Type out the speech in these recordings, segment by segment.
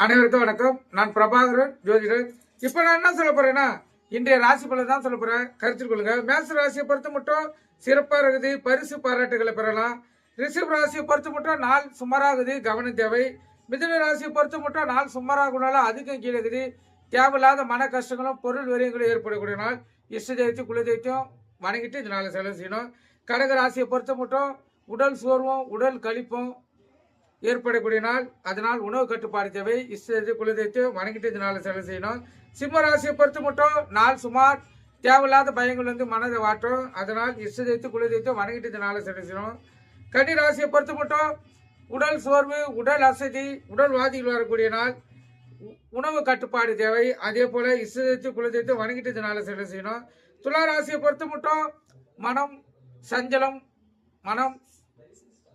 அனைவருக்கும் வணக்கம். நான் பிரபாகரன் ஜோதிடர். இப்போ நான் என்ன சொல்ல போறேன்னா, இன்றைய ராசி பலன் தான் சொல்ல போறேன். கருத்தில் கொள்ளுங்க. மேச ராசியை பொறுத்த மட்டும் சிறப்பாக இருக்குது, பரிசு பாராட்டுகளை பெறலாம். ரிஷப ராசியை பொறுத்த மட்டும் நாள் சுமாராகுது, கவனம் தேவை. மிதுன ராசியை பொறுத்த மட்டும் நாள் சுமாராகுனாலும் அதிகம் கீழே இருக்குது. தேவையில்லாத மன கஷ்டங்களும் பொருள் விரயங்களும் ஏற்படக்கூடிய நாள். இஷ்ட தெய்வத்தையும் குல தெய்வத்தையும் வணங்கிட்டு இதனால செலவு செய்யணும். கடக ராசியை பொறுத்த மட்டும் உடல் சோர்வும் உடல் கழிப்பும் ஏற்படக்கூடிய நாள். அதனால் உணவு கட்டுப்பாடு தேவை. இஷ்ட குலதெய்வத்தை வணங்கிட்டு இதனால செலவு செய்யணும். சிம்ம ராசியை பொறுத்த மட்டும் நாள் சுமார் தேவையில்லாத பயங்கள் வந்து மனதை வாட்டும். அதனால் இஷ்ட தெய்வத்தை குலதெய்வத்தை வணங்கிட்டு இதனால செலவு செய்யணும். கன்னி ராசியை பொறுத்த மட்டும் உடல் சோர்வு உடல் அசதி உடல் வாதிகள் வரக்கூடிய நாள். உணவு கட்டுப்பாடு தேவை. அதே போல இஷ்ட தெய்வத்தை குலதெய்வத்தை வணங்கிட்டு இதனால செலவு செய்யணும். துலா ராசியை பொறுத்த மட்டும் மனம் சஞ்சலம் மனம்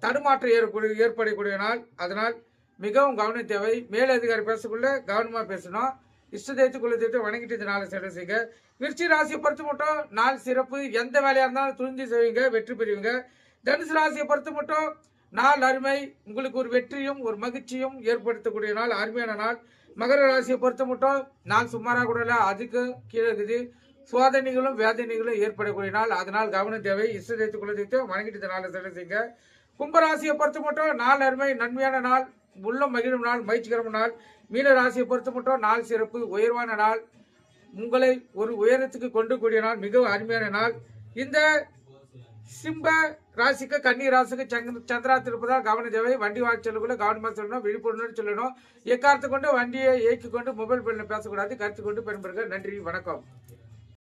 தடுமாற்றம் ஏற்படக்கூடிய நாள். அதனால் மிகவும் கவனம் தேவை. மேலதிகாரி பேசக்குள்ள கவனமாக பேசணும். இஷ்ட தெய்வத்தை குல தெய்வத்தை வணங்கிட்டு இதனால செலவு செய்யுங்க. விருச்சிக ராசியை பொறுத்த மட்டும் நாள் சிறப்பு. எந்த வேலையாக இருந்தாலும் துணிஞ்சு செய்வீங்க, வெற்றி பெறுவீங்க. தனுசு ராசியை பொறுத்த மட்டும் நாள் அருமை. உங்களுக்கு ஒரு வெற்றியும் ஒரு மகிழ்ச்சியும் ஏற்படுத்தக்கூடிய நாள், அருமையான நாள். மகர ராசியை பொறுத்த மட்டும் நாள் சுமாராக கூட அதுக்கு கீழே இருக்குது. சோதனைகளும் வேதனைகளும் ஏற்படக்கூடிய நாள். அதனால் கவனம் தேவை. இஷ்ட தெய்வத்தை குல தெய்வத்தை வணங்கிட்டு இதனால செலவு செய்யுங்க. கும்பராசியை பொறுத்த மட்டும் நாள் அருமை, நன்மையான நாள், உள்ளம் மகிழும் நாள், மகிழ்ச்சிகரமான நாள். மீன ராசியை பொறுத்த மட்டும் நாள் சிறப்பு, உயர்வான நாள், உங்களை ஒரு உயரத்துக்கு கொண்டு கூடிய நாள், மிகவும் அருமையான நாள். இந்த சிம்ப ராசிக்கு கன்னி ராசிக்கு சந்திரா திருப்பதால் கவன தேவை. வண்டி வாங்கி செல்லக்குள்ள கவனமாக சொல்லணும், விழிப்புணர்வு சொல்லணும். எக்காரத்தை கொண்டு வண்டியை இயக்கி கொண்டு மொபைல் பேசக்கூடாது. கருத்து கொண்டு பயன்பெறுங்க. நன்றி, வணக்கம்.